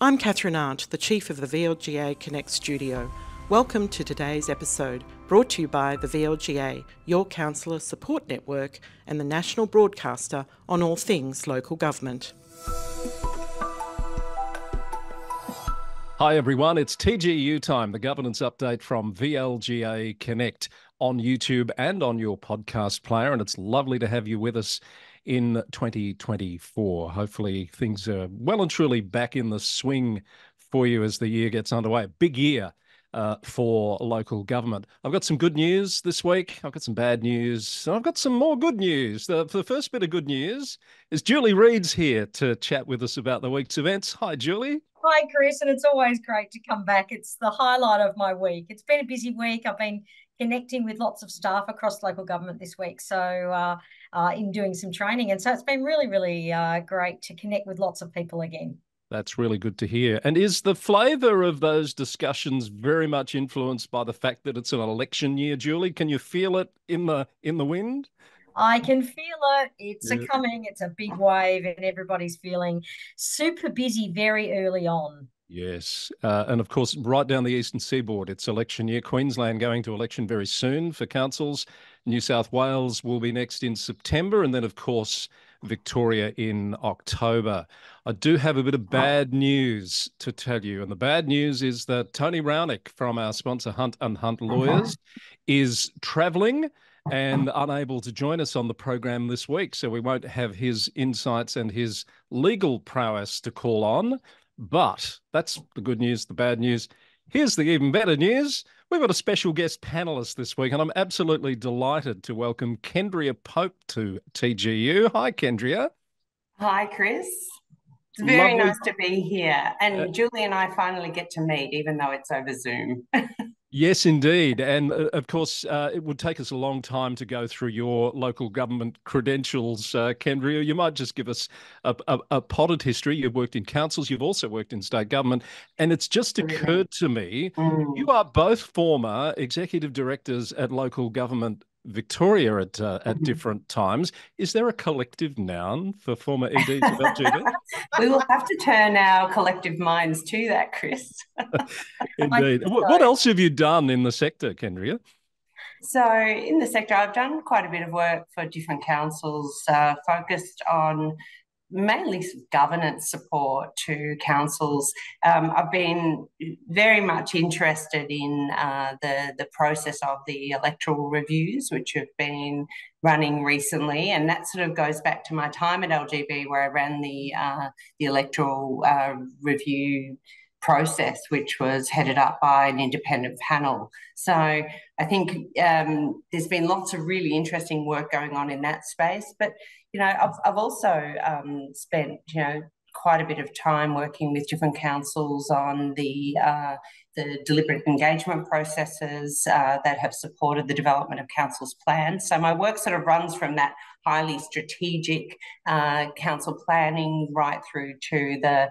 I'm Catherine Arndt, the Chief of the VLGA Connect Studio. Welcome to today's episode, brought to you by the VLGA, your councillor support network and the national broadcaster on all things local government. Hi everyone, it's TGU time, the governance update from VLGA Connect on YouTube and on your podcast player, and it's lovely to have you with us in 2024. Hopefully things are well and truly back in the swing for you as the year gets underway. A big year for local government. I've got some good news this week. I've got some bad news. And I've got some more good news. The first bit of good news is Julie Reid's here to chat with us about the week's events. Hi, Julie. Hi, Chris, and it's always great to come back. It's the highlight of my week. It's been a busy week. I've been connecting with lots of staff across local government this week, so in doing some training. And so it's been really, really great to connect with lots of people again. That's really good to hear. And is the flavour of those discussions very much influenced by the fact that it's an election year, Julie? Can you feel it in the wind? I can feel it. It's coming. It's a big wave, and everybody's feeling super busy very early on. Yes. And of course, right down the eastern seaboard, it's election year. Queensland going to election very soon for councils. New South Wales will be next in September. And then, of course, Victoria in October. I do have a bit of bad news to tell you. And the bad news is that Tony Rownick from our sponsor Hunt and Hunt Lawyers is travelling and unable to join us on the program this week. So we won't have his insights and his legal prowess to call on. But that's the good news. The bad news, here's the even better news. We've got a special guest panellist this week, and I'm absolutely delighted to welcome Kendrea Pope to TGU. Hi, Kendrea. Hi, Chris. It's very nice to be here. And Julie and I finally get to meet, even though it's over Zoom. Yes, indeed. And of course, it would take us a long time to go through your local government credentials, Kendrea. You might just give us a potted history. You've worked in councils. You've also worked in state government. And it's just occurred to me, you are both former executive directors at local government Victoria at different times. Is there a collective noun for former EDs of LGB? We will have to turn our collective minds to that, Chris. Indeed. What else have you done in the sector, Kendrea? So in the sector, I've done quite a bit of work for different councils, focused on mainly governance support to councils. I've been very much interested in the process of the electoral reviews, which have been running recently, and that sort of goes back to my time at LGB, where I ran the electoral review process, which was headed up by an independent panel. So I think there's been lots of really interesting work going on in that space. But I've also spent quite a bit of time working with different councils on the deliberate engagement processes that have supported the development of councils' plans. So my work sort of runs from that highly strategic council planning right through to the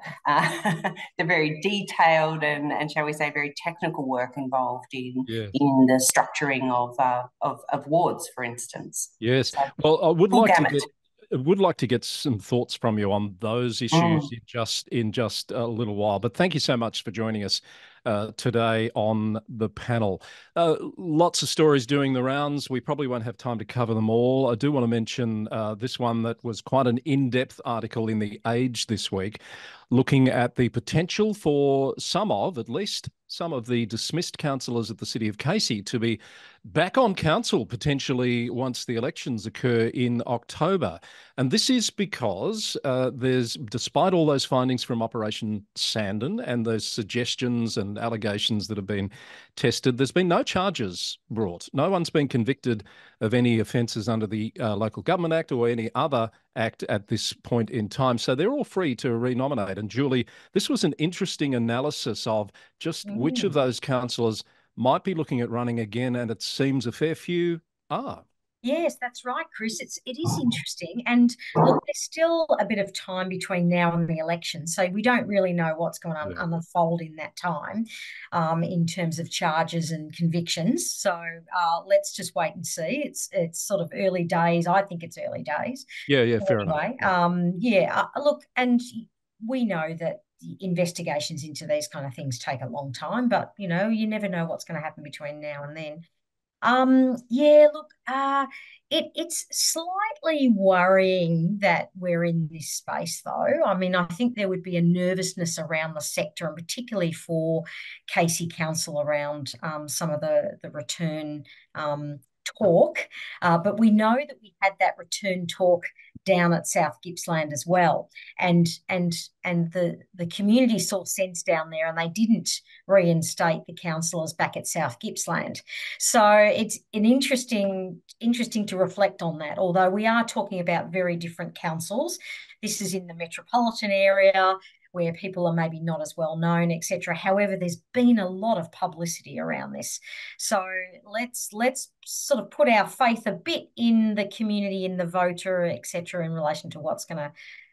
very detailed and shall we say very technical work involved in the structuring of wards, for instance. Yes. So, well, I would like to get some thoughts from you on those issues in just a little while. But thank you so much for joining us today on the panel. Lots of stories doing the rounds. We probably won't have time to cover them all. I do want to mention this one that was quite an in-depth article in The Age this week, looking at the potential for at least some of the dismissed councillors of the city of Casey to be back on council potentially once the elections occur in October. And this is because despite all those findings from Operation Sandon and those suggestions and allegations that have been tested, there's been no charges brought. No one's been convicted of any offences under the Local Government Act or any other act at this point in time. So they're all free to renominate. And Julie, this was an interesting analysis of just which of those councillors might be looking at running again, and it seems a fair few are. Yes, that's right, Chris. It is interesting. And look, there's still a bit of time between now and the election. So we don't really know what's going to unfold in that time in terms of charges and convictions. So let's just wait and see. It's sort of early days. I think it's early days. Yeah, fair enough. Look, and we know that investigations into these kind of things take a long time, but you never know what's going to happen between now and then. Yeah, look, it's slightly worrying that we're in this space, though. I mean, I think there would be a nervousness around the sector, and particularly for Casey Council around some of the return talk. But we know that we had that return talk down at South Gippsland as well, and the community saw sense down there, and they didn't reinstate the councillors back at South Gippsland. So it's an interesting to reflect on that. Although we are talking about very different councils, this is in the metropolitan area where people are maybe not as well known, etc. However, there's been a lot of publicity around this. So let's sort of put our faith a bit in the community, in the voter, etc., in relation to what's going to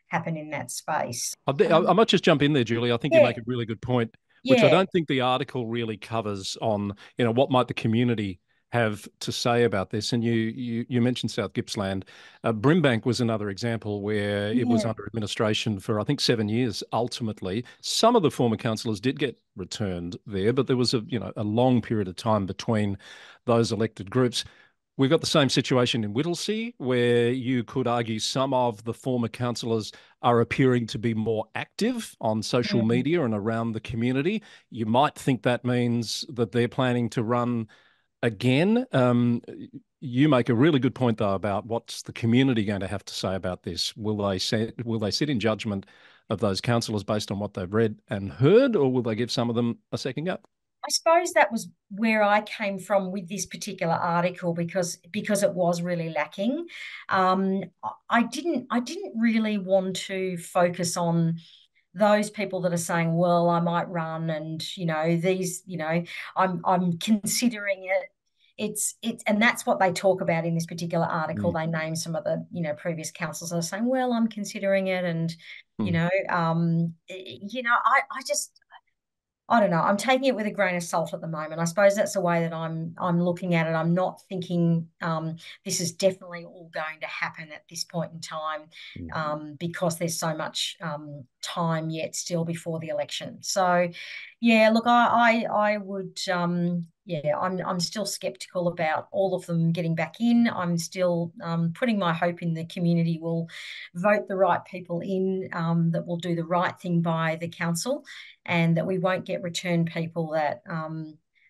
happen in that space. I might just jump in there, Julie. I think you make a really good point, which I don't think the article really covers on, what might the community have to say about this. And you mentioned South Gippsland. Brimbank was another example where it was under administration for, I think, 7 years. Ultimately, some of the former councillors did get returned there, but there was a long period of time between those elected groups. We've got the same situation in Whittlesea, where you could argue some of the former councillors are appearing to be more active on social media and around the community. You might think that means that they're planning to run again. You make a really good point, though, about what's the community going to have to say about this. Will they sit in judgment of those councillors based on what they've read and heard, or will they give some of them a second go? I suppose that was where I came from with this particular article, because it was really lacking. I didn't really want to focus on those people that are saying, well, I might run, and I'm considering it. It's and that's what they talk about in this particular article. They name some of the previous councils that are saying, well, I'm considering it, and I don't know. I'm taking it with a grain of salt at the moment. I suppose that's the way that I'm looking at it. I'm not thinking this is definitely all going to happen at this point in time, because there's so much time yet still before the election. So, yeah, look, I would, I'm still sceptical about all of them getting back in. I'm still putting my hope in the community will vote the right people in, that will do the right thing by the council, and that we won't get return people that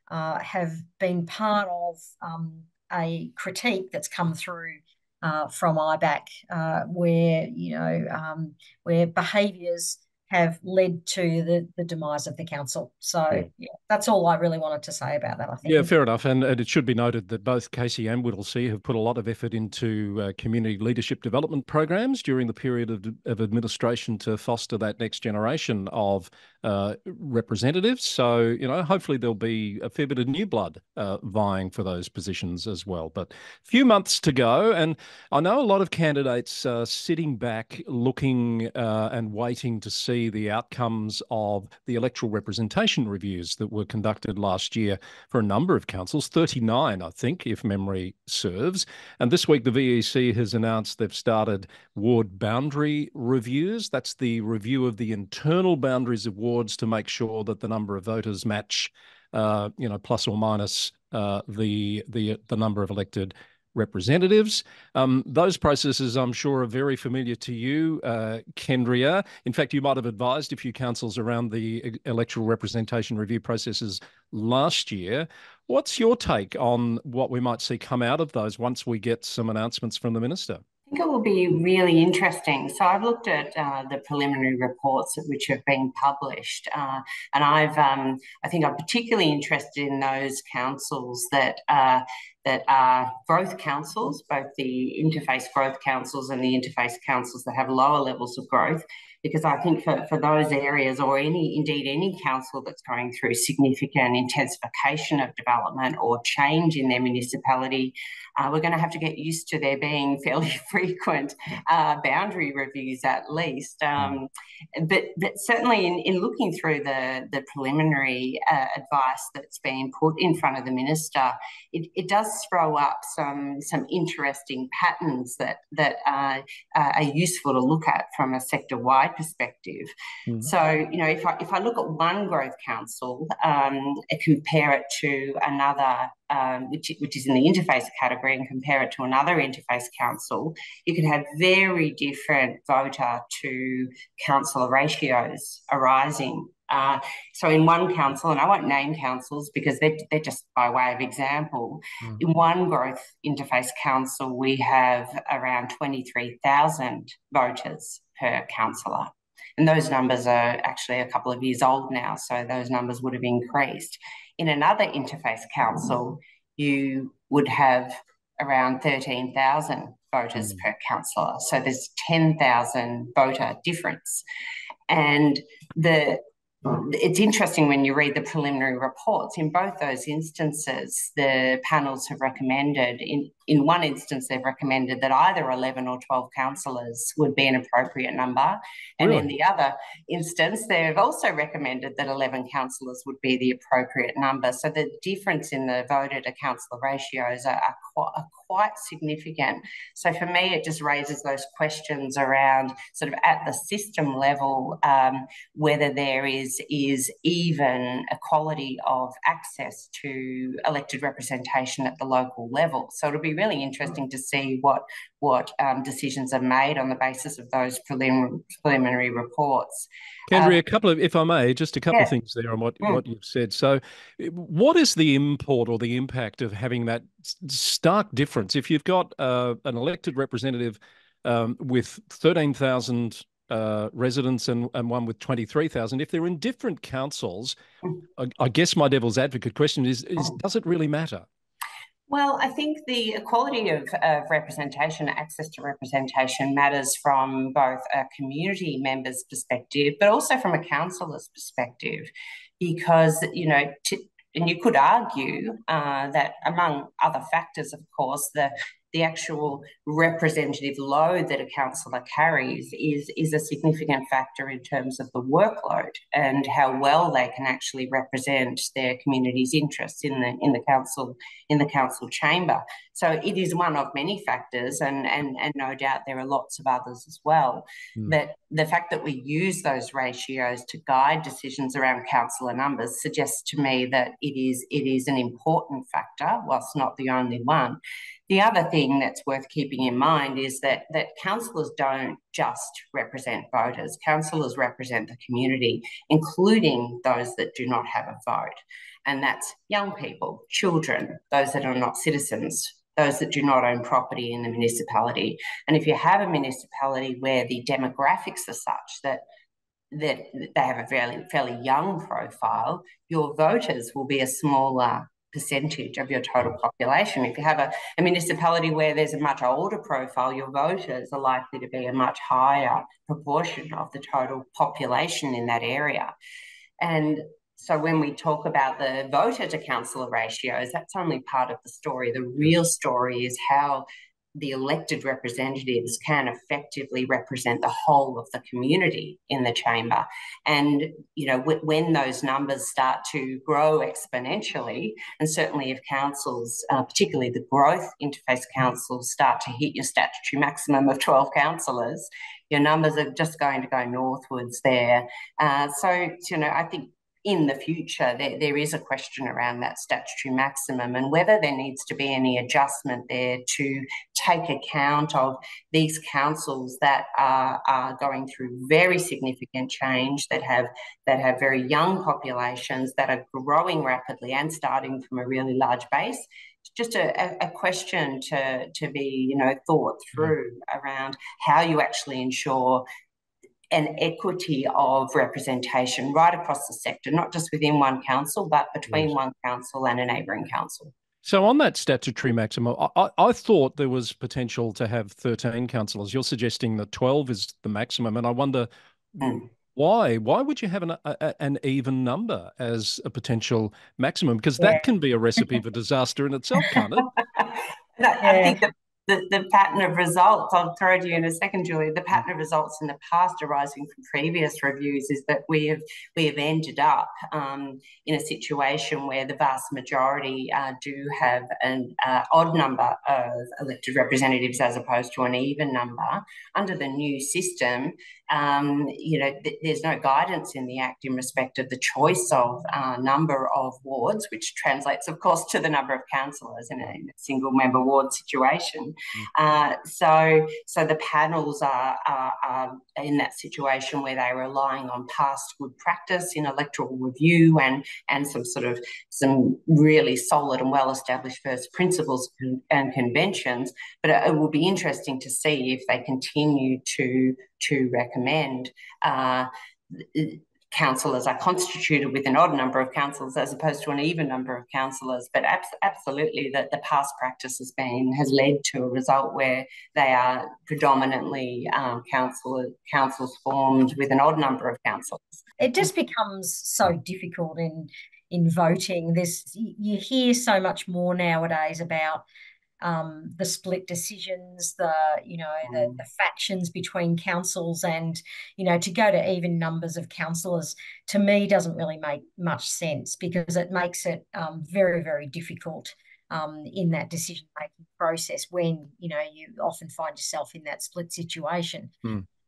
have been part of a critique that's come through from IBAC, where behaviours have led to the demise of the council. So, that's all I really wanted to say about that, I think. Yeah, fair enough. And it should be noted that both Casey and Whittlesea have put a lot of effort into community leadership development programs during the period of administration to foster that next generation of representatives. So, hopefully there'll be a fair bit of new blood vying for those positions as well. But a few months to go. And I know a lot of candidates are sitting back looking and waiting to see the outcomes of the electoral representation reviews that were conducted last year for a number of councils, 39, I think, if memory serves. And this week, the VEC has announced they've started ward boundary reviews. That's the review of the internal boundaries of wards to make sure that the number of voters match, plus or minus the number of elected representatives. Those processes, I'm sure, are very familiar to you, Kendrea. In fact, you might have advised a few councils around the electoral representation review processes last year. What's your take on what we might see come out of those once we get some announcements from the Minister? I think it will be really interesting. So I've looked at the preliminary reports which have been published, and I think I'm particularly interested in those councils that are growth councils, both the interface growth councils and the interface councils that have lower levels of growth, because I think for those areas, or any council that's going through significant intensification of development or change in their municipality, We're going to have to get used to there being fairly frequent boundary reviews at least. But certainly in looking through the preliminary advice that's been put in front of the minister, it does throw up some interesting patterns that are useful to look at from a sector-wide perspective. So, you know, if I look at one growth council and compare it to another, which is in the interface category, and compare it to another interface council, you can have very different voter to councillor ratios arising. So in one council, and I won't name councils because they're just by way of example, in one growth interface council, we have around 23,000 voters per councillor. And those numbers are actually a couple of years old now, so those numbers would have increased. In another interface council, you would have around 13,000 voters per councillor. So there's 10,000 voter difference. And it's interesting when you read the preliminary reports. In both those instances, the panels have recommended, in one instance, they've recommended that either 11 or 12 councillors would be an appropriate number. And in the other instance, they've also recommended that 11 councillors would be the appropriate number. So the difference in the voter to councillor ratios are quite significant. So for me, it just raises those questions around sort of at the system level, whether there is even equality of access to elected representation at the local level. So it'll be really interesting to see what decisions are made on the basis of those preliminary reports. Kendrea, a couple of, if I may, just a couple of things there on what you've said. So what is the import or the impact of having that stark difference? If you've got an elected representative with 13,000 residents and one with 23,000, if they're in different councils, I guess my devil's advocate question is does it really matter? Well, I think the equality of representation, access to representation, matters from both a community member's perspective, but also from a councillor's perspective, because, you know, and you could argue that among other factors, of course, the actual representative load that a councillor carries is a significant factor in terms of the workload and how well they can actually represent their community's interests in the council chamber. So it is one of many factors, and no doubt there are lots of others as well. But the fact that we use those ratios to guide decisions around councillor numbers suggests to me that it is an important factor, whilst not the only one. The other thing that's worth keeping in mind is that councillors don't just represent voters. Councillors represent the community, including those that do not have a vote. And that's young people, children, those that are not citizens, those that do not own property in the municipality. And if you have a municipality where the demographics are such that they have a fairly young profile, your voters will be a smaller percentage of your total population. If you have a municipality where there's a much older profile, your voters are likely to be a much higher proportion of the total population in that area. And so when we talk about the voter to councillor ratios, that's only part of the story. The real story is how the elected representatives can effectively represent the whole of the community in the chamber. And, you know, when those numbers start to grow exponentially, and certainly if councils, particularly the growth interface councils, start to hit your statutory maximum of 12 councillors, your numbers are just going to go northwards there. So, you know, I think in the future, there is a question around that statutory maximum and whether there needs to be any adjustment there to take account of these councils that are going through very significant change, that have very young populations, that are growing rapidly and starting from a really large base. It's just a question to be, you know, thought through around how you actually ensure an equity of representation right across the sector, not just within one council, but between one council and a neighbouring council. So on that statutory maximum, I thought there was potential to have 13 councillors. You're suggesting that 12 is the maximum, and I wonder why? Why would you have an even number as a potential maximum? Because that can be a recipe for disaster in itself, can't it? I think the pattern of results, I'll throw to you in a second, Julie, the pattern of results in the past arising from previous reviews is that we have ended up in a situation where the vast majority do have an odd number of elected representatives as opposed to an even number. Under the new system, there's no guidance in the Act in respect of the choice of number of wards, which translates, of course, to the number of councillors in a single member ward situation. So the panels are in that situation where they're relying on past good practice in electoral review and some really solid and well-established first principles and conventions. But it will be interesting to see if they continue to recommend councillors are constituted with an odd number of councillors as opposed to an even number of councillors. But absolutely, the past practice has led to a result where they are predominantly councils formed with an odd number of councillors. It just becomes so difficult in voting. You hear so much more nowadays about the split decisions, the factions between councils, and to go to even numbers of councillors, to me, doesn't really make much sense, because it makes it very, very difficult in that decision-making process when you often find yourself in that split situation.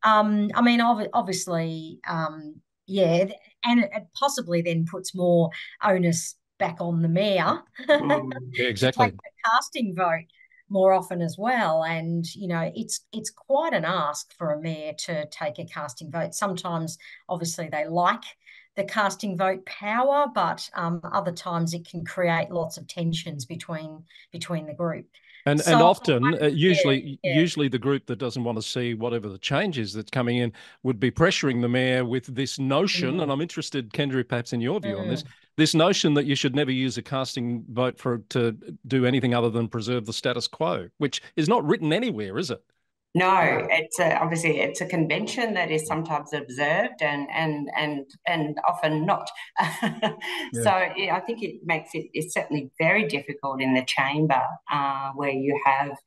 I mean, obviously, and it possibly then puts more onus back on the mayor exactly. to take the casting vote more often as well. And it's quite an ask for a mayor to take a casting vote. Sometimes obviously they like the casting vote power, but other times it can create lots of tensions between the group. And often, usually the group that doesn't want to see whatever the change is that's coming in would be pressuring the mayor with this notion, and I'm interested, Kendrea, perhaps in your view on this notion that you should never use a casting vote to do anything other than preserve the status quo, which is not written anywhere, is it? No, obviously it's a convention that is sometimes observed and often not. So I think it makes it's certainly very difficult in the chamber where you have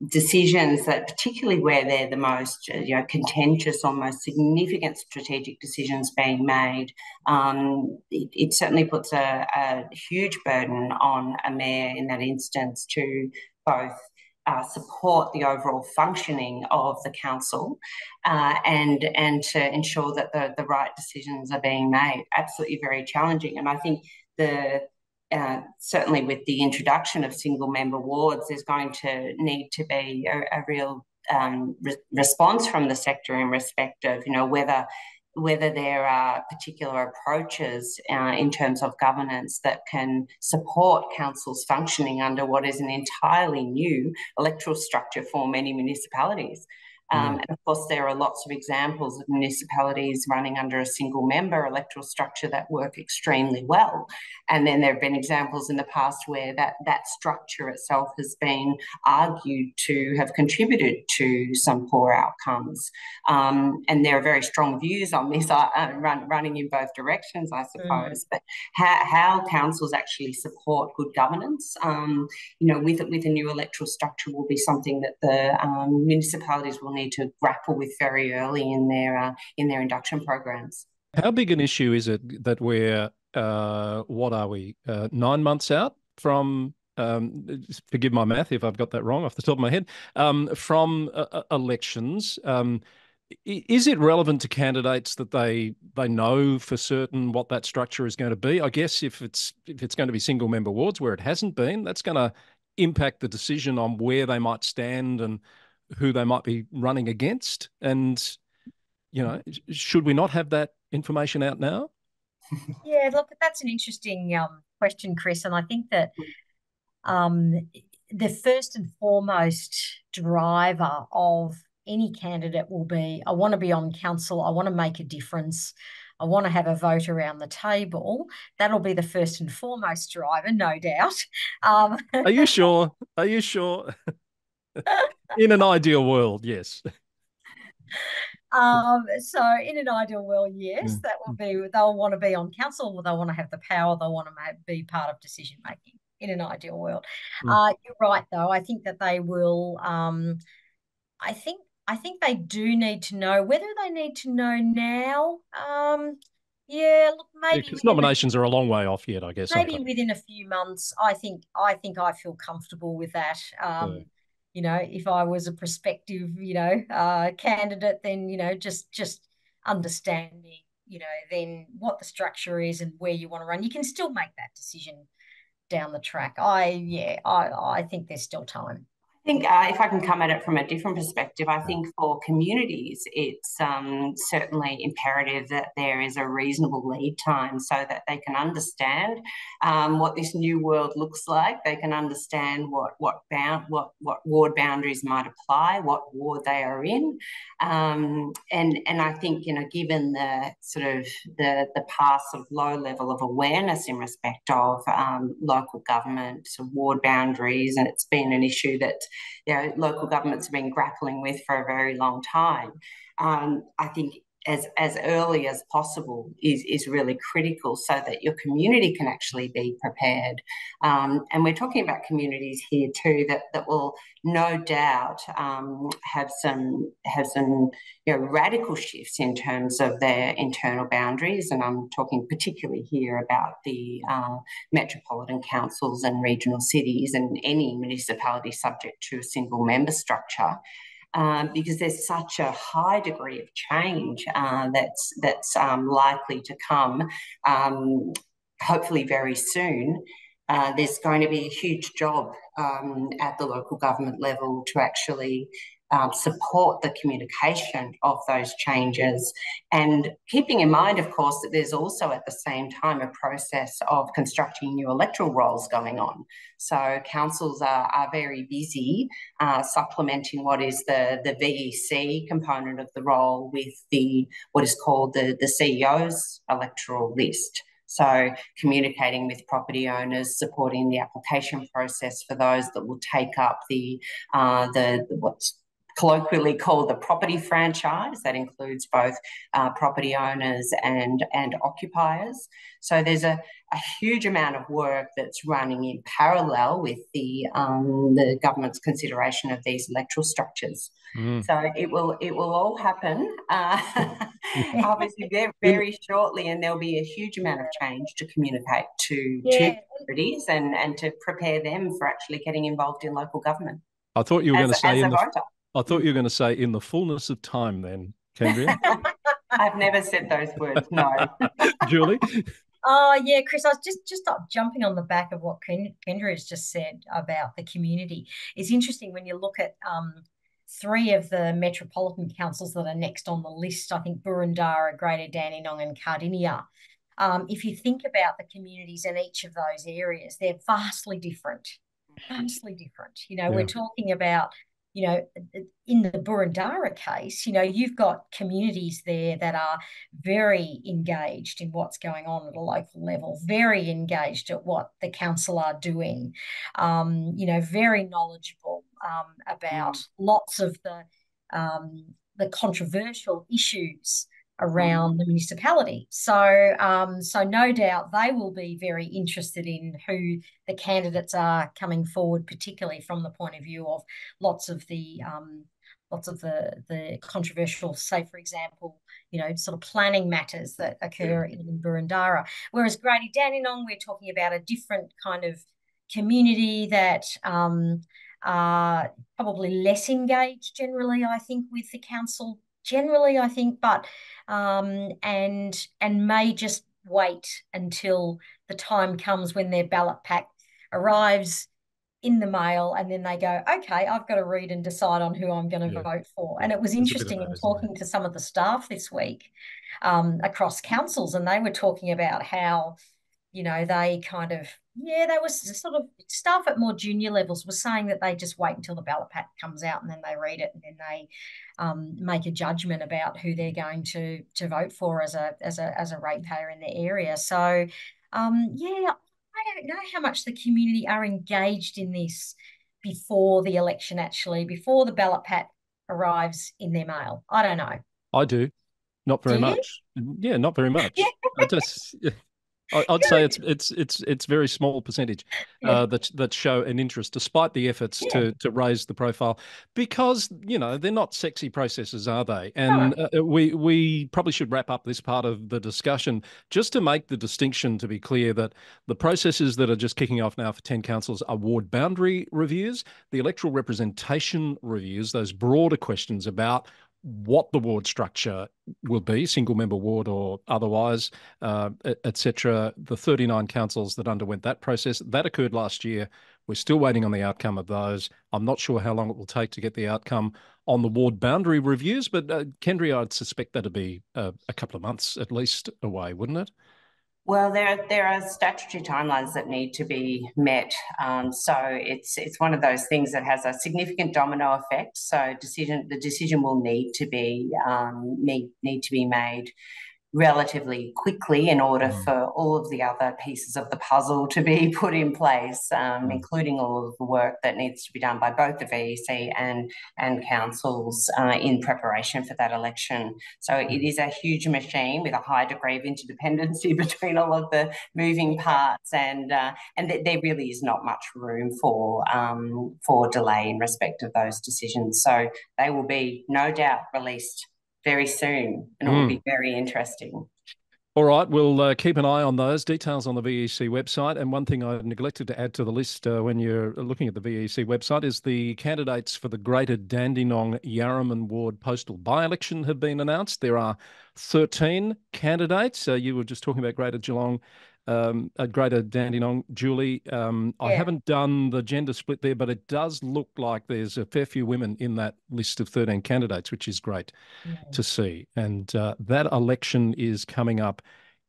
decisions that, particularly where they're the most contentious or most significant strategic decisions being made, it certainly puts a huge burden on a mayor in that instance to both support the overall functioning of the council and to ensure that the right decisions are being made. Absolutely very challenging. And I think certainly with the introduction of single member wards, there's going to need to be a real response from the sector in respect of whether there are particular approaches in terms of governance that can support councils functioning under what is an entirely new electoral structure for many municipalities. And of course, there are lots of examples of municipalities running under a single member electoral structure that work extremely well. And then there have been examples in the past where that structure itself has been argued to have contributed to some poor outcomes. And there are very strong views on this running in both directions, I suppose. But how councils actually support good governance, with a new electoral structure will be something that the municipalities will need to grapple with very early in their induction programs. How big an issue is it that we're 9 months out from forgive my math if I've got that wrong off the top of my head, from elections? Is it relevant to candidates that they know for certain what that structure is going to be? I guess if it's going to be single member wards where it hasn't been, that's going to impact the decision on where they might stand and who they might be running against. And, should we not have that information out now? Yeah, look, that's an interesting question, Chris. And I think that the first and foremost driver of any candidate will be, I want to be on council, I want to make a difference, I want to have a vote around the table. That'll be the first and foremost driver, no doubt. Are you sure? Are you sure? In an ideal world, yes. So in an ideal world, yes, that will be, they'll want to be on council, they'll want to have the power, they'll want to be part of decision making. in an ideal world. Mm. You're right, though. I think that they will. I think they do need to know. Whether they need to know now. Yeah, look, maybe Because nominations are a long way off yet, I guess. maybe within a few months. I feel comfortable with that. Yeah. You know, if I was a prospective, candidate, then, just understanding, then what the structure is and where you want to run, you can still make that decision down the track. I think there's still time. I think if I can come at it from a different perspective, I think for communities, it's certainly imperative that there is a reasonable lead time so that they can understand what this new world looks like. They can understand what ward boundaries might apply, what ward they are in, and I think, given the sort of the past of low level of awareness in respect of local government, ward boundaries, and it's been an issue that local governments have been grappling with for a very long time. I think as early as possible is really critical so that your community can actually be prepared. And we're talking about communities here too that will no doubt have some radical shifts in terms of their internal boundaries. And I'm talking particularly here about the metropolitan councils and regional cities and any municipality subject to a single member structure. Because there's such a high degree of change that's likely to come, hopefully very soon. There's going to be a huge job at the local government level to actually support the communication of those changes, and keeping in mind, of course, that there's also at the same time a process of constructing new electoral roles going on. So councils are very busy supplementing what is the VEC component of the role with what is called the CEO's electoral list. So communicating with property owners, supporting the application process for those that will take up the what's colloquially called the property franchise. That includes both property owners and occupiers. So there's a huge amount of work that's running in parallel with the government's consideration of these electoral structures. So it will all happen obviously very shortly, and there'll be a huge amount of change to communicate to communities and to prepare them for actually getting involved in local government. I thought you were going to say I thought you were going to say in the fullness of time then, Kendrea. I've never said those words, no. Julie? Oh, yeah, Chris, I was just jumping on the back of what Kendra has just said about the community. It's interesting when you look at three of the metropolitan councils that are next on the list, I think Boroondara, Greater Dandenong and Cardinia. If you think about the communities in each of those areas, they're vastly different. We're talking about, in the Boroondara case, you've got communities there that are very engaged in what's going on at a local level, very engaged at what the council are doing, very knowledgeable about lots of the controversial issues around the municipality. So no doubt they will be very interested in who the candidates are coming forward, particularly from the point of view of lots of the controversial, say, for example, sort of planning matters that occur in Boroondara. Whereas Greater Dandenong, we're talking about a different kind of community that are probably less engaged generally, I think, with the council but and may just wait until the time comes when their ballot pack arrives in the mail, and then they go, okay, I've got to read and decide on who I'm going to vote for. And it was interesting in talking to some of the staff this week across councils, and they were talking about how, they kind of, they was sort of staff at more junior levels were saying that they just wait until the ballot pack comes out and then they read it and then they make a judgment about who they're going to vote for as a ratepayer in the area. So, I don't know how much the community are engaged in this before the election, actually, before the ballot pack arrives in their mail. I don't know. I do. Not very much. Yeah, not very much. I just... I'd say it's very small percentage that show an interest, despite the efforts to raise the profile, because they're not sexy processes, are they? And we probably should wrap up this part of the discussion just to make the distinction, to be clear, that the processes that are just kicking off now for 10 councils are ward boundary reviews, the electoral representation reviews, those broader questions about what the ward structure will be, single member ward or otherwise, etc. The 39 councils that underwent that process, that occurred last year. We're still waiting on the outcome of those. I'm not sure how long it will take to get the outcome on the ward boundary reviews, but Kendrea, I'd suspect that'd be a couple of months at least away, wouldn't it? Well, there are statutory timelines that need to be met. So it's one of those things that has a significant domino effect. So the decision will need to be made relatively quickly in order for all of the other pieces of the puzzle to be put in place, including all of the work that needs to be done by both the VEC and councils in preparation for that election. So it is a huge machine with a high degree of interdependency between all of the moving parts, and there really is not much room for delay in respect of those decisions. So they will be no doubt released very soon, and it will be very interesting. All right, we'll keep an eye on those details on the VEC website. And one thing I neglected to add to the list when you're looking at the VEC website is the candidates for the Greater Dandenong Yarraman Ward postal by-election have been announced. There are 13 candidates. You were just talking about Greater Geelong. Greater Dandenong, Julie. I haven't done the gender split there, but it does look like there's a fair few women in that list of 13 candidates, which is great to see. And that election is coming up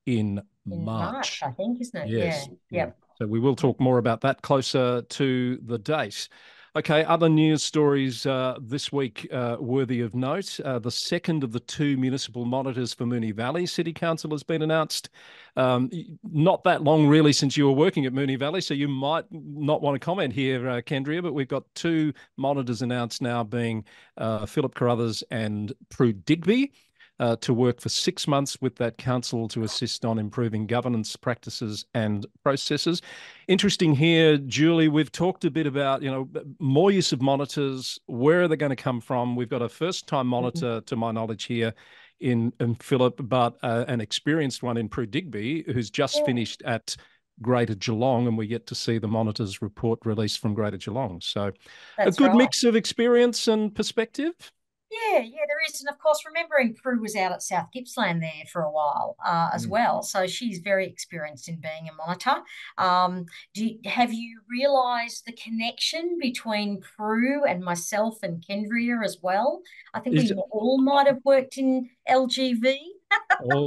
in March, I think, isn't it? Yes. Yeah. Yep. So we will talk more about that closer to the date. Okay, other news stories this week worthy of note. The second of the two municipal monitors for Moonee Valley City Council has been announced. Not that long, really, since you were working at Moonee Valley, so you might not want to comment here, Kendrea, but we've got two monitors announced now, being Philip Carruthers and Prue Digby, to work for 6 months with that council to assist on improving governance practices and processes. Interesting here, Julie, we've talked a bit about, more use of monitors. Where are they going to come from? We've got a first-time monitor, to my knowledge, here in Philip, but an experienced one in Prue Digby, who's just finished at Greater Geelong, and we get to see the monitor's report released from Greater Geelong. So a good mix of experience and perspective. Yeah, there is. And of course, remembering Prue was out at South Gippsland there for a while as well. So she's very experienced in being a monitor. Have you realised the connection between Prue and myself and Kendrea as well? I think we all might have worked in LGV.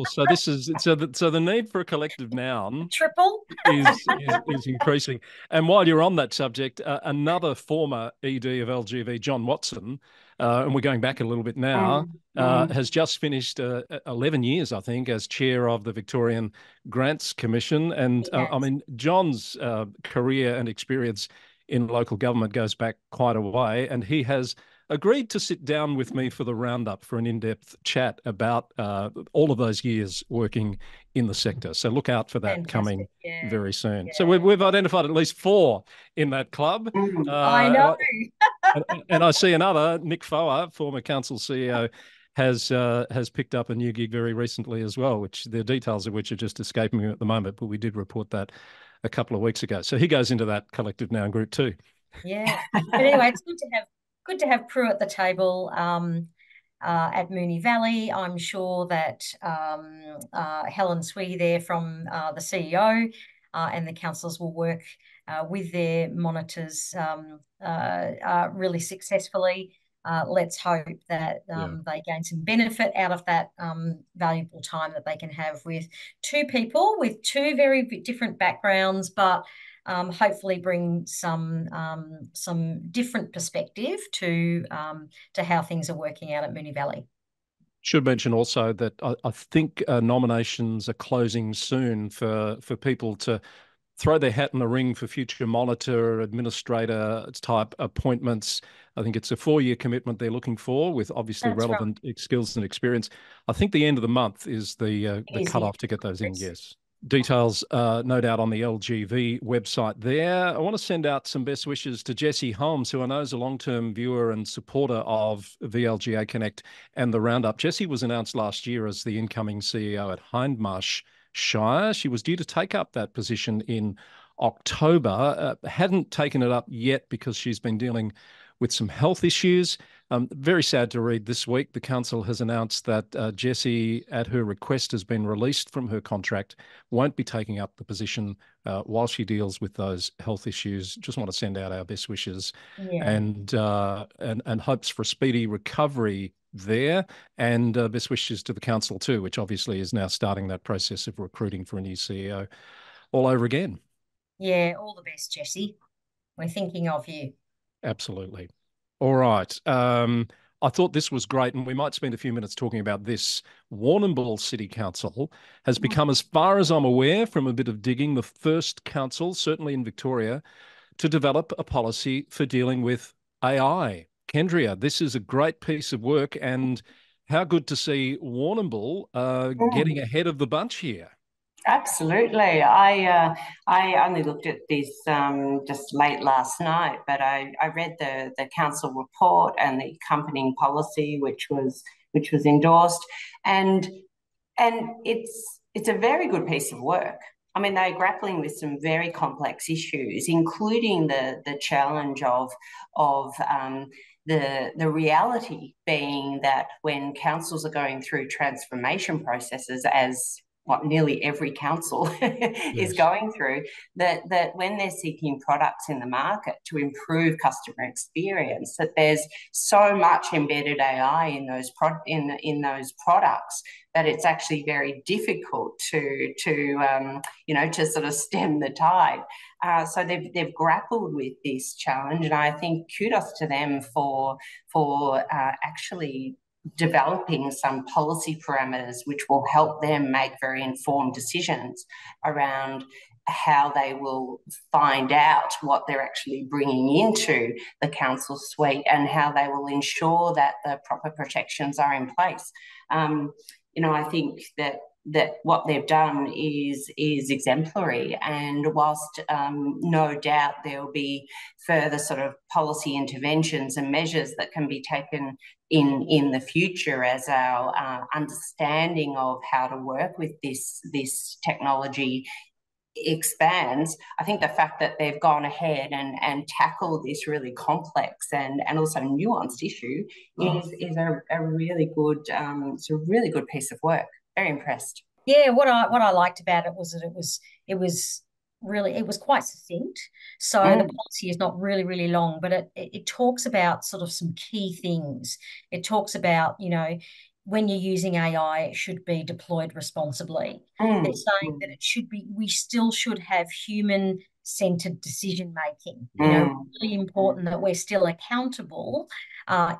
So this is so the need for a collective noun triple is increasing. And while you're on that subject, another former ED of LGV, John Watson, and we're going back a little bit now, has just finished 11 years, I think, as chair of the Victorian Grants Commission. And I mean, John's career and experience in local government goes back quite a way, and he has agreed to sit down with me for the roundup for an in-depth chat about all of those years working in the sector. So look out for that coming very soon. Yeah. So we've identified at least 4 in that club. I know. and I see another, Nick Foa, former council CEO, has picked up a new gig very recently as well, which the details of which are just escaping me at the moment, but we did report that a couple of weeks ago. So he goes into that collective noun group too. Yeah. But anyway, it's good to have Prue at the table at Moonee Valley. I'm sure that Helen Swee there from the CEO and the councillors will work with their monitors really successfully. Let's hope that they gain some benefit out of that valuable time that they can have with two people with two very different backgrounds, but hopefully bring some different perspective to how things are working out at Moonee Valley. Should mention also that I think nominations are closing soon for people to throw their hat in the ring for future monitor, administrator type appointments. I think it's a 4-year commitment they're looking for, with obviously relevant skills and experience. I think the end of the month is the cutoff to get those in. Yes. Details, no doubt, on the LGV website there. I want to send out some best wishes to Jessie Holmes, who I know is a long-term viewer and supporter of VLGA Connect and the Roundup. Jessie was announced last year as the incoming CEO at Hindmarsh Shire. She was due to take up that position in October, hadn't taken it up yet because she's been dealing with some health issues. Very sad to read this week. The council has announced that Jessie, at her request, has been released from her contract, won't be taking up the position while she deals with those health issues. Just want to send out our best wishes and hopes for a speedy recovery there, and best wishes to the council too, which obviously is now starting that process of recruiting for a new CEO all over again. Yeah, all the best, Jessie. We're thinking of you. Absolutely. All right. I thought this was great, and we might spend a few minutes talking about this. Warrnambool City Council has become, as far as I'm aware from a bit of digging, the first council, certainly in Victoria, to develop a policy for dealing with AI. Kendrea, this is a great piece of work, and how good to see Warrnambool getting ahead of the bunch here. Absolutely. I only looked at this just late last night, but I read the council report and the accompanying policy, which was endorsed, and it's a very good piece of work. I mean, they're grappling with some very complex issues, including the challenge of the reality being that when councils are going through transformation processes, as what nearly every council is going through, that when they're seeking products in the market to improve customer experience, that there's so much embedded AI in those products that it's actually very difficult to sort of stem the tide. So they've grappled with this challenge, and I think kudos to them for actually developing some policy parameters which will help them make very informed decisions around how they will find out what they're actually bringing into the council suite and how they will ensure that the proper protections are in place. I think that what they've done is exemplary, and whilst no doubt there will be further sort of policy interventions and measures that can be taken in the future as our understanding of how to work with this technology expands, I think the fact that they've gone ahead and tackled this really complex and also nuanced issue is a really good it's a really good piece of work. Very impressed. Yeah, what I liked about it was that it was quite succinct. So the policy is not really, really long, but it talks about sort of some key things. It talks about, when you're using AI, it should be deployed responsibly. They're saying that we still should have human-centered decision making. Really important that we're still accountable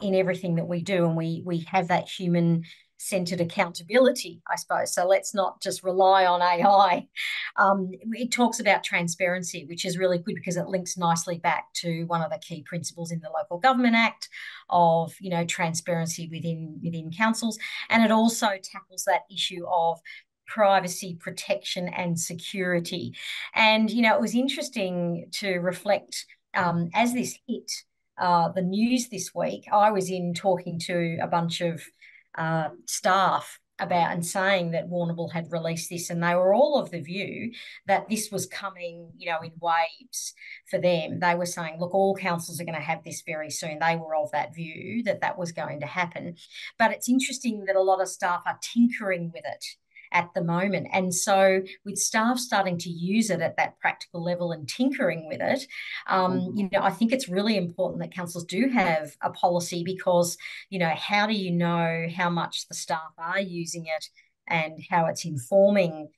in everything that we do, and we have that human-centered accountability, I suppose. So let's not just rely on AI. It talks about transparency, which is really good because it links nicely back to one of the key principles in the Local Government Act of, transparency within councils. And it also tackles that issue of privacy protection and security. And, it was interesting to reflect as this hit the news this week. I was in talking to a bunch of staff about and saying that Warrnambool had released this, and they were all of the view that this was coming, in waves for them. They were saying, look, all councils are going to have this very soon. They were of that view that was going to happen. But it's interesting that a lot of staff are tinkering with it at the moment. And so with staff starting to use it at that practical level and tinkering with it, I think it's really important that councils do have a policy because, how do you know how much the staff are using it and how it's informing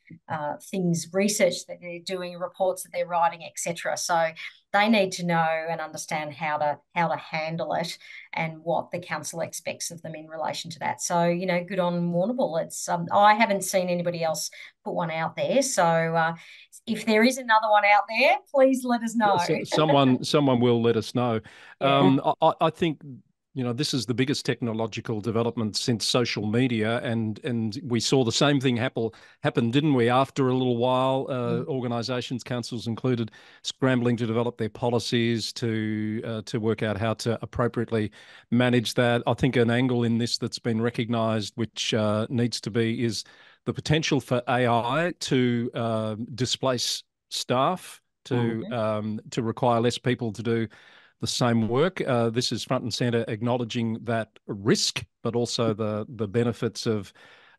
things, research that they're doing, reports that they're writing, etc. So they need to know and understand how to handle it and what the council expects of them in relation to that. So, good on Warrnambool. It's I haven't seen anybody else put one out there. So if there is another one out there, please let us know. Someone will let us know. Yeah. I think this is the biggest technological development since social media, and we saw the same thing happen, didn't we? After a little while, organisations, councils included, scrambling to develop their policies to work out how to appropriately manage that. I think an angle in this that's been recognised, which needs to be, is the potential for AI to displace staff, to require less people to do the same work. This is front and centre, acknowledging that risk, but also the benefits of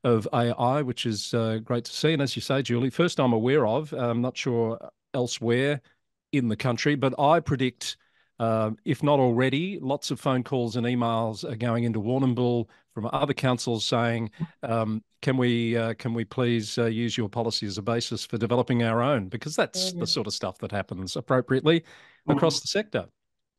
AI, which is great to see. And as you say, Julie, first I'm aware of. I'm not sure elsewhere in the country, but I predict, if not already, lots of phone calls and emails are going into Warrnambool from other councils saying, can we please use your policy as a basis for developing our own? Because that's the sort of stuff that happens appropriately across the sector.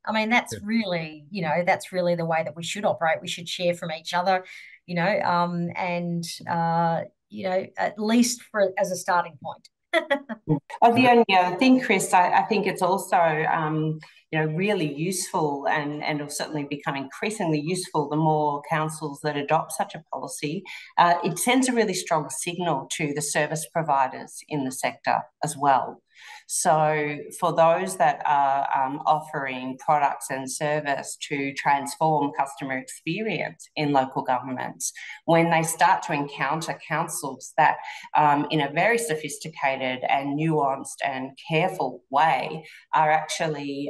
I mean, that's really, that's really the way that we should operate. We should share from each other, and at least as a starting point. The only other thing, Chris, I think it's also, really useful and will certainly become increasingly useful the more councils that adopt such a policy. It sends a really strong signal to the service providers in the sector as well. So for those that are offering products and service to transform customer experience in local governments, when they start to encounter councils that in a very sophisticated and nuanced and careful way are actually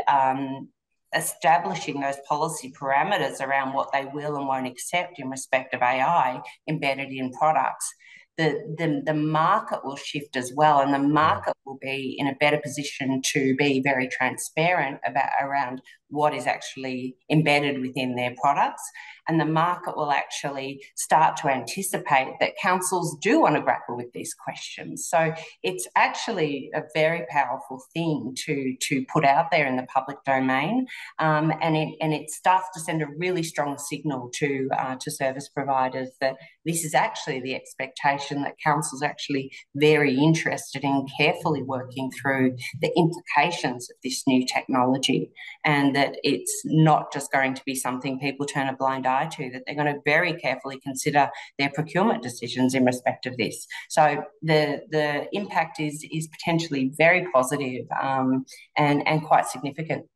establishing those policy parameters around what they will and won't accept in respect of AI embedded in products, the market will shift as well, and the market will be in a better position to be very transparent around what is actually embedded within their products. And the market will actually start to anticipate that councils do want to grapple with these questions. So it's actually a very powerful thing to put out there in the public domain, and it starts to send a really strong signal to service providers that this is actually the expectation, that councils are actually very interested in carefully working through the implications of this new technology, and that it's not just going to be something people turn a blind eye to, that they're going to very carefully consider their procurement decisions in respect of this. So the impact is potentially very positive, and quite significant.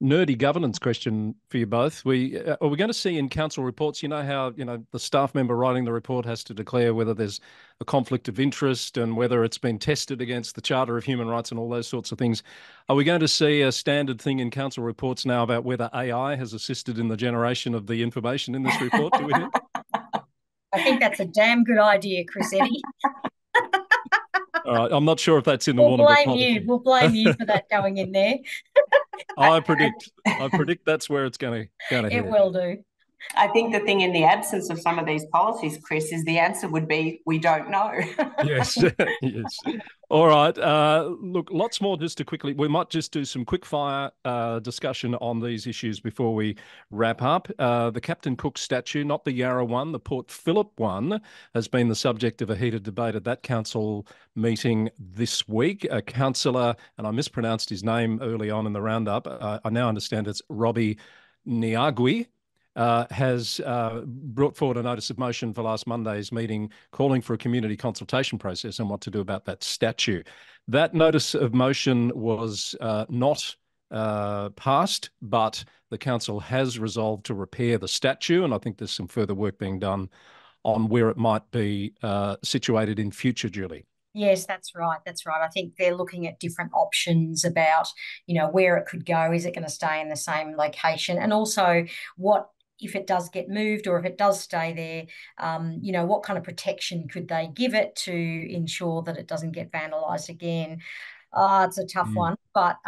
Nerdy governance question for you both. Are we going to see in council reports, how, the staff member writing the report has to declare whether there's a conflict of interest and whether it's been tested against the Charter of Human Rights and all those sorts of things. Are we going to see a standard thing in council reports now about whether AI has assisted in the generation of the information in this report, do we think? I think that's a damn good idea, Chris Eddy. All right, I'm not sure if that's in the Warrnambool policy. We'll blame you for that going in there. I predict that's where it's going to head. It will do. I think the thing in the absence of some of these policies, Chris, is the answer would be we don't know. Yes, yes. All right. Look, lots more just to quickly. We might just do some quick fire discussion on these issues before we wrap up. The Captain Cook statue, not the Yarra one, the Port Phillip one, has been the subject of a heated debate at that council meeting this week. A councillor, and I mispronounced his name early on in the roundup, I now understand it's Robbie Niagui, has brought forward a notice of motion for last Monday's meeting calling for a community consultation process on what to do about that statue. That notice of motion was not passed, but the council has resolved to repair the statue, and I think there's some further work being done on where it might be situated in future, Julie. Yes, that's right. That's right. I think they're looking at different options about, where it could go. Is it going to stay in the same location? And also what, if it does get moved or if it does stay there, what kind of protection could they give it to ensure that it doesn't get vandalised again? It's a tough one, but,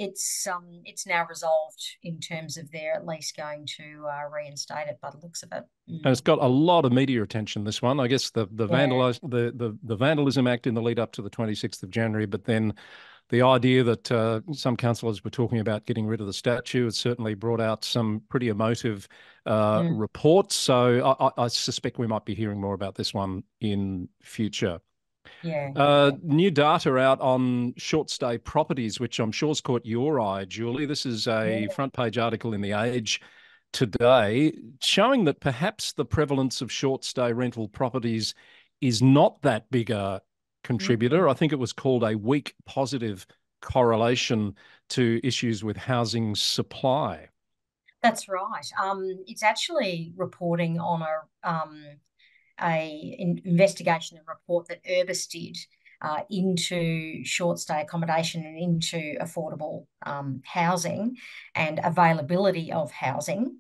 it's now resolved in terms of they're at least going to reinstate it by the looks of it. And it's got a lot of media attention, this one. I guess the Vandalism Act in the lead up to the 26th of January, but then the idea that some councillors were talking about getting rid of the statue has certainly brought out some pretty emotive reports. So I suspect we might be hearing more about this one in future. Yeah. New data out on short stay properties, which I'm sure has caught your eye, Julie. This is a front page article in The Age today, showing that perhaps the prevalence of short stay rental properties is not that big a contributor. I think it was called a weak positive correlation to issues with housing supply. That's right. It's actually reporting on investigation and report that Urbis did into short stay accommodation and into affordable housing and availability of housing.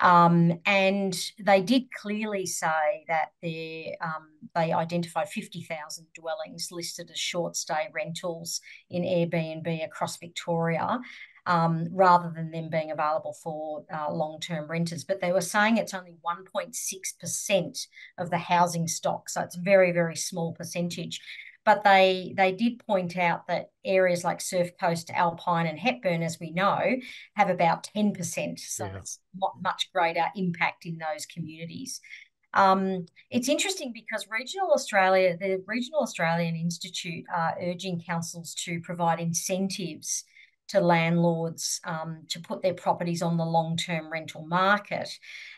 And they did clearly say that they identified 50,000 dwellings listed as short stay rentals in Airbnb across Victoria, rather than them being available for long-term renters. But they were saying it's only 1.6% of the housing stock, so it's a very, very small percentage. But they did point out that areas like Surf Coast, Alpine and Hepburn, as we know, have about 10%. So it's much greater impact in those communities. It's interesting because the Regional Australian Institute are urging councils to provide incentives to landlords to put their properties on the long-term rental market.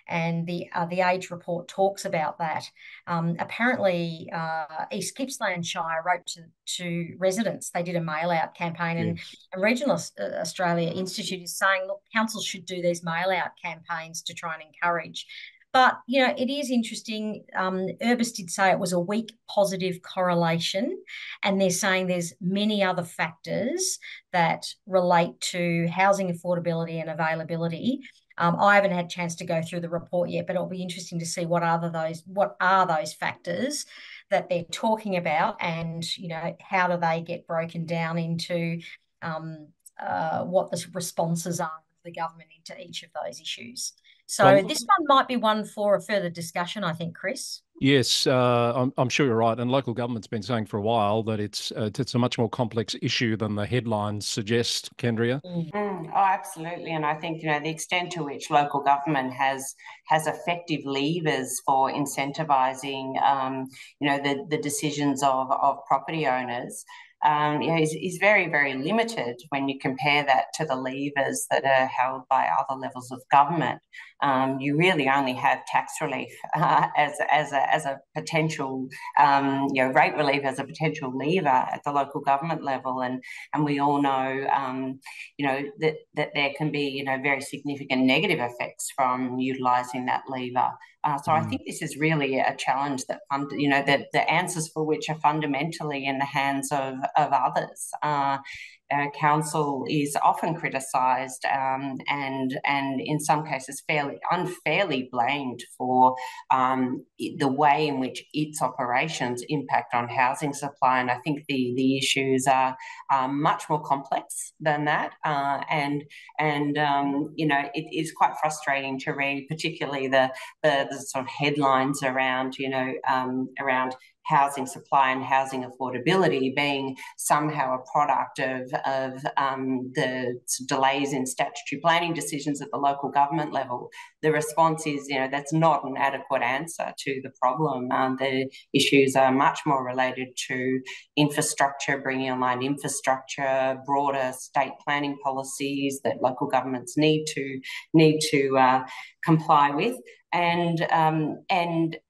And the Age report talks about that. Apparently, East Gippsland Shire wrote to residents. They did a mail-out campaign, and Regional Australia Institute is saying, look, councils should do these mail-out campaigns to try and encourage. But, it is interesting. Urbis did say it was a weak positive correlation, and they're saying there's many other factors that relate to housing affordability and availability. I haven't had a chance to go through the report yet, but it'll be interesting to see what are those factors that they're talking about, and, how do they get broken down into what the responses are of the government into each of those issues. So this one might be one for a further discussion, I think, Chris. Yes, I'm sure you're right. And local government's been saying for a while that it's a much more complex issue than the headlines suggest, Kendrea. Oh, absolutely. And I think, the extent to which local government has effective levers for incentivising, the decisions of property owners, is very, very limited when you compare that to the levers that are held by other levels of government. You really only have tax relief as a potential, rate relief as a potential lever at the local government level, and we all know, that there can be, very significant negative effects from utilising that lever. So I think this is really a challenge that the answers for which are fundamentally in the hands of others. Council is often criticised and in some cases unfairly blamed for the way in which its operations impact on housing supply. And I think the issues are much more complex than that. It is quite frustrating to read, particularly the sort of headlines around, around housing supply and housing affordability being somehow a product of the delays in statutory planning decisions at the local government level. The response is, that's not an adequate answer to the problem. The issues are much more related to infrastructure, bringing online infrastructure, broader state planning policies that local governments need to comply with, and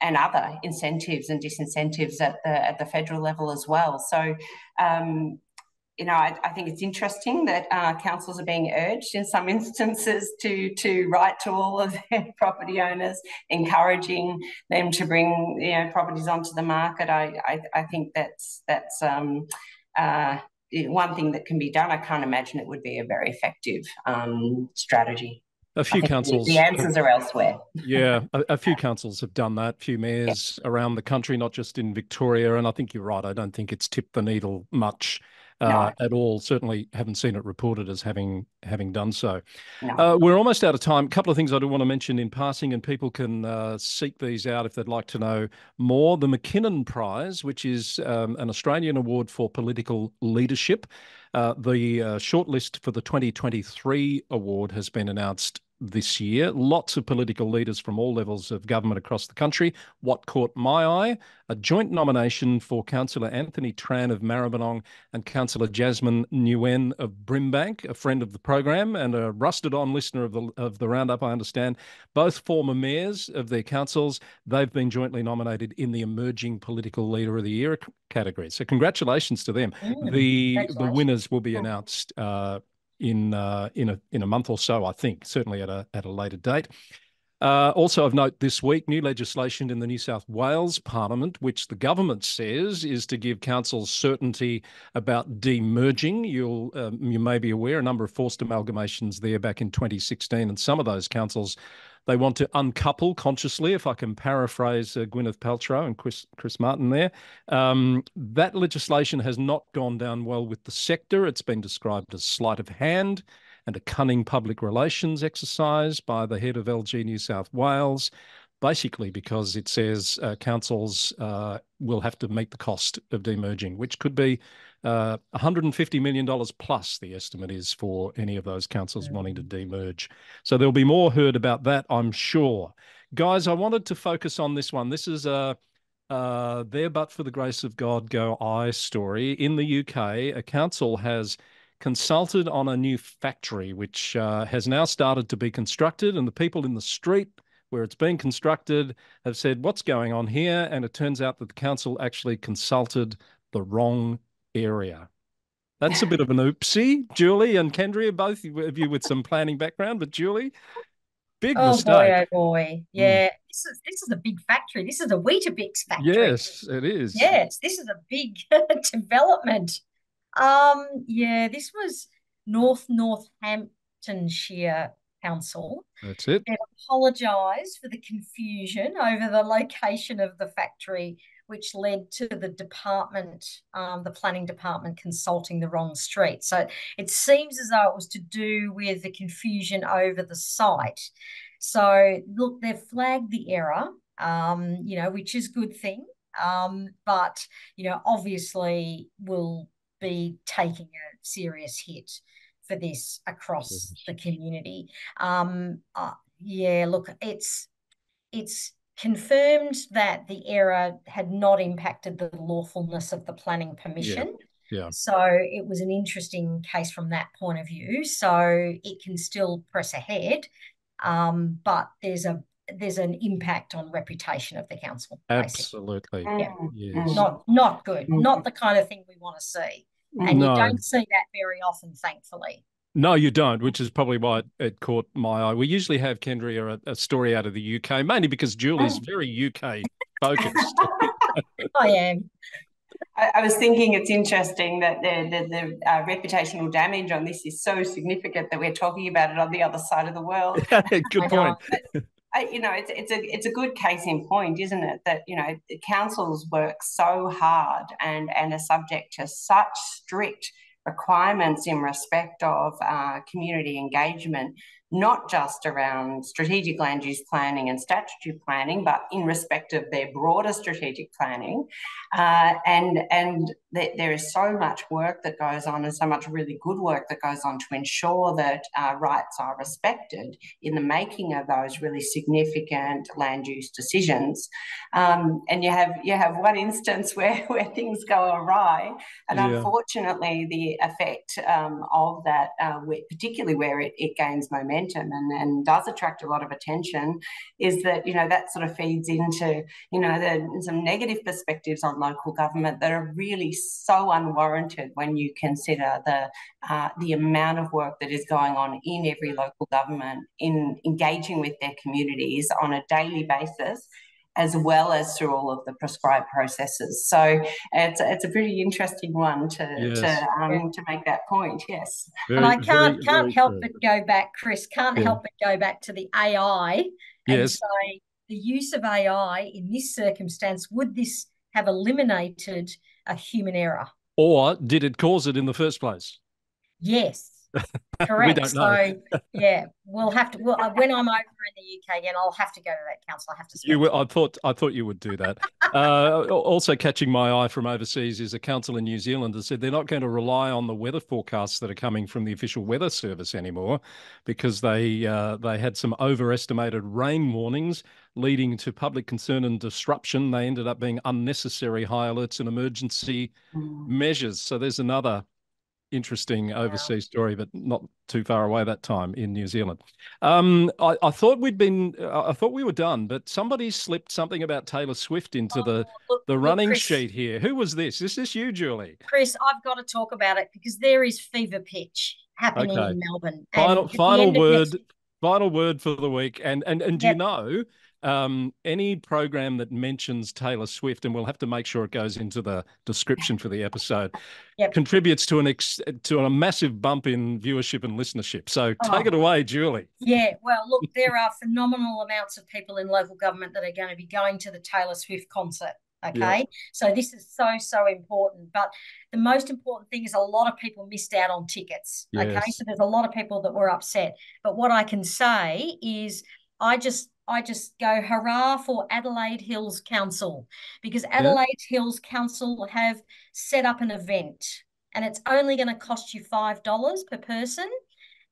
other incentives and disincentives at the federal level as well. So, I think it's interesting that councils are being urged in some instances to write to all of their property owners, encouraging them to bring properties onto the market. I think that's one thing that can be done. I can't imagine it would be a very effective strategy. A few councils. The answers are elsewhere. Yeah, a few councils have done that, a few mayors around the country, not just in Victoria. And I think you're right. I don't think it's tipped the needle much at all. Certainly haven't seen it reported as having done so. No. We're almost out of time. A couple of things I do want to mention in passing, and people can seek these out if they'd like to know more. The McKinnon Prize, which is an Australian award for political leadership. The shortlist for the 2023 award has been announced this year. Lots of political leaders from all levels of government across the country. What caught my eye? A joint nomination for Councillor Anthony Tran of Maribyrnong and Councillor Jasmine Nguyen of Brimbank, a friend of the program and a rusted-on listener of the Roundup, I understand. Both former mayors of their councils. They've been jointly nominated in the Emerging Political Leader of the Year category. So congratulations to them. The winners will be announced in a month or so, I think, certainly at a later date. Also of note this week, new legislation in the New South Wales Parliament, which the government says is to give councils certainty about demerging. You may be aware, a number of forced amalgamations there back in 2016, and some of those councils, they want to uncouple consciously, if I can paraphrase Gwyneth Paltrow and Chris Martin there. That legislation has not gone down well with the sector. It's been described as sleight of hand and a cunning public relations exercise by the head of LG New South Wales, basically because it says councils will have to meet the cost of demerging, which could be $150 million plus, the estimate is, for any of those councils wanting to demerge. So there'll be more heard about that, I'm sure. Guys, I wanted to focus on this one. This is a there but for the grace of God go I story. In the UK, a council has consulted on a new factory which has now started to be constructed, and the people in the street where it's been constructed have said, what's going on here? And it turns out that the council actually consulted the wrong area. That's a bit of an oopsie. Julie and Kendrea, both of you with some planning background, but Julie, big mistake. Oh boy. Yeah, this is a big factory. This is a Weetabix factory. Yes, it is. Yes, this is a big development. Yeah, this was Northamptonshire Council. That's it. It apologised for the confusion over the location of the factory, which led to the department, the planning department, consulting the wrong street. So it seems as though it was to do with the confusion over the site. So look, they've flagged the error, which is a good thing. But, obviously will be taking a serious hit for this across the community. Yeah, look, it's confirmed that the error had not impacted the lawfulness of the planning permission. Yeah. So it was an interesting case from that point of view. So it can still press ahead, but there's an impact on reputation of the council. Absolutely. Yeah. Yes. Not good. Not the kind of thing we want to see. And you don't see that very often, thankfully. No, you don't, which is probably why it caught my eye. We usually have, Kendrea, a story out of the UK, mainly because Julie's very UK focused. I am. I was thinking it's interesting that the reputational damage on this is so significant that we're talking about it on the other side of the world. Good point. It's a good case in point, isn't it? That, the councils work so hard and are subject to such strict requirements in respect of community engagement, not just around strategic land use planning and statutory planning, but in respect of their broader strategic planning. And there is so much work that goes on and so much really good work that goes on to ensure that rights are respected in the making of those really significant land use decisions. And you have one instance where things go awry, and unfortunately the effect of that, particularly where it gains momentum and does attract a lot of attention, is that that sort of feeds into some negative perspectives on local government that are really so unwarranted when you consider the amount of work that is going on in every local government in engaging with their communities on a daily basis, as well as through all of the prescribed processes. So it's a pretty interesting one to make that point. Yes, and I can't help but go back, Chris. Can't help but go back to the AI and say the use of AI in this circumstance, would this have eliminated a human error, or did it cause it in the first place? Yes. Correct. We don't know. So yeah, we'll have to. Well, when I'm over in the UK again, I'll have to go to that council. I have to. You were, I thought you would do that. Also catching my eye from overseas is a council in New Zealand that said they're not going to rely on the weather forecasts that are coming from the official weather service anymore, because they had some overestimated rain warnings leading to public concern and disruption. They ended up being unnecessary high alerts and emergency measures. So there's another interesting overseas story, but not too far away that time in New Zealand. I thought I thought we were done, but somebody slipped something about Taylor Swift into the running Chris, sheet here. Who was this? Is this you, Julie? Chris, I've got to talk about it because there is fever pitch happening in Melbourne. Final word for the week. And do you know, any program that mentions Taylor Swift, and we'll have to make sure it goes into the description for the episode, contributes to a massive bump in viewership and listenership. So take it away, Julie. Yeah, well, look, there are phenomenal amounts of people in local government that are going to be going to the Taylor Swift concert. Okay, so this is so important. But the most important thing is a lot of people missed out on tickets. Yes. Okay, so there's a lot of people that were upset. But what I can say is I just go hurrah for Adelaide Hills Council, because Adelaide Hills Council have set up an event, and it's only going to cost you $5 per person,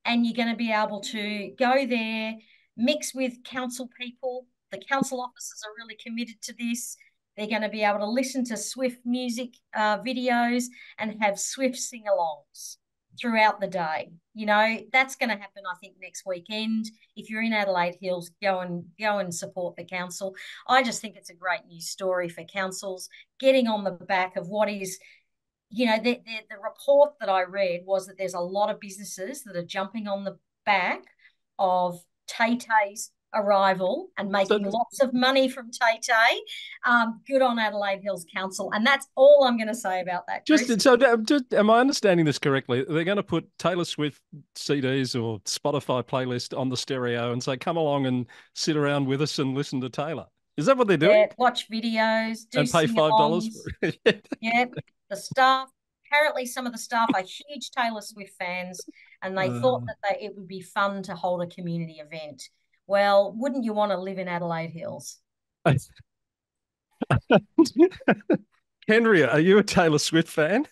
and you're going to be able to go there, mix with council people. The council officers are really committed to this. They're going to be able to listen to Swift music videos and have Swift sing-alongs throughout the day. You know, that's going to happen, I think, next weekend. If you're in Adelaide Hills, go and support the council. I just think it's a great news story for councils, getting on the back of what is, you know, the report that I read was that there's a lot of businesses that are jumping on the back of Tay-Tay's arrival and making lots of money from Tay-Tay. Good on Adelaide Hills Council. And that's all I'm going to say about that, Chris. Am I understanding this correctly? They're going to put Taylor Swift CDs or Spotify playlist on the stereo and say, come along and sit around with us and listen to Taylor. Is that what they're doing? Yeah, watch videos, do and pay $5 for it. Yeah, the staff, apparently some of the staff are huge Taylor Swift fans, and they thought that it would be fun to hold a community event. Well, wouldn't you want to live in Adelaide Hills? Kendrea, are you a Taylor Swift fan?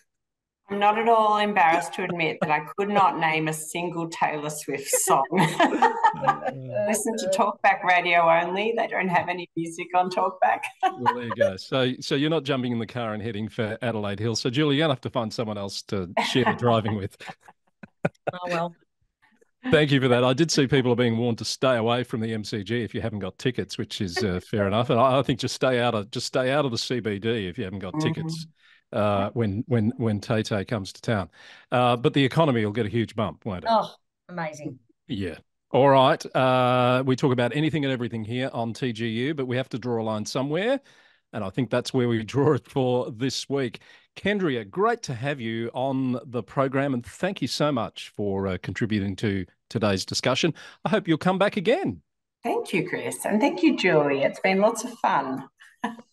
I'm not at all embarrassed to admit that I could not name a single Taylor Swift song. Listen to Talkback Radio only. They don't have any music on Talkback. Well, there you go. So you're not jumping in the car and heading for Adelaide Hills. So, Julie, you're going to have to find someone else to share the driving with. Oh, well. Thank you for that. I did see people are being warned to stay away from the MCG if you haven't got tickets, which is fair enough. And I think just stay out of the CBD if you haven't got tickets when Tay-Tay comes to town. But the economy will get a huge bump, won't it? Oh, amazing. Yeah. All right. We talk about anything and everything here on TGU, but we have to draw a line somewhere. And I think that's where we draw it for this week. Kendrea, great to have you on the program, and thank you so much for contributing to today's discussion. I hope you'll come back again. Thank you, Chris, and thank you, Julie. It's been lots of fun.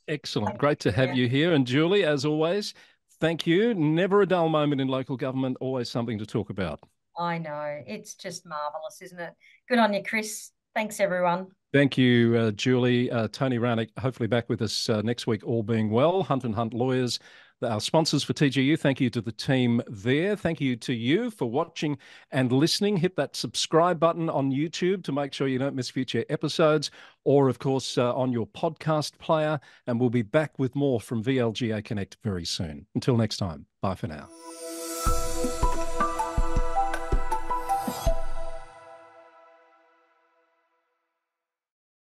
Excellent. Great to have you here. And Julie, as always, thank you. Never a dull moment in local government, always something to talk about. I know. It's just marvellous, isn't it? Good on you, Chris. Thanks, everyone. Thank you, Julie. Tony Rownick, hopefully back with us next week, all being well. Hunt and Hunt Lawyers, our sponsors for TGU. Thank you to the team there. Thank you to you for watching and listening. Hit that subscribe button on YouTube to make sure you don't miss future episodes, or, of course, on your podcast player. And we'll be back with more from VLGA Connect very soon. Until next time, bye for now.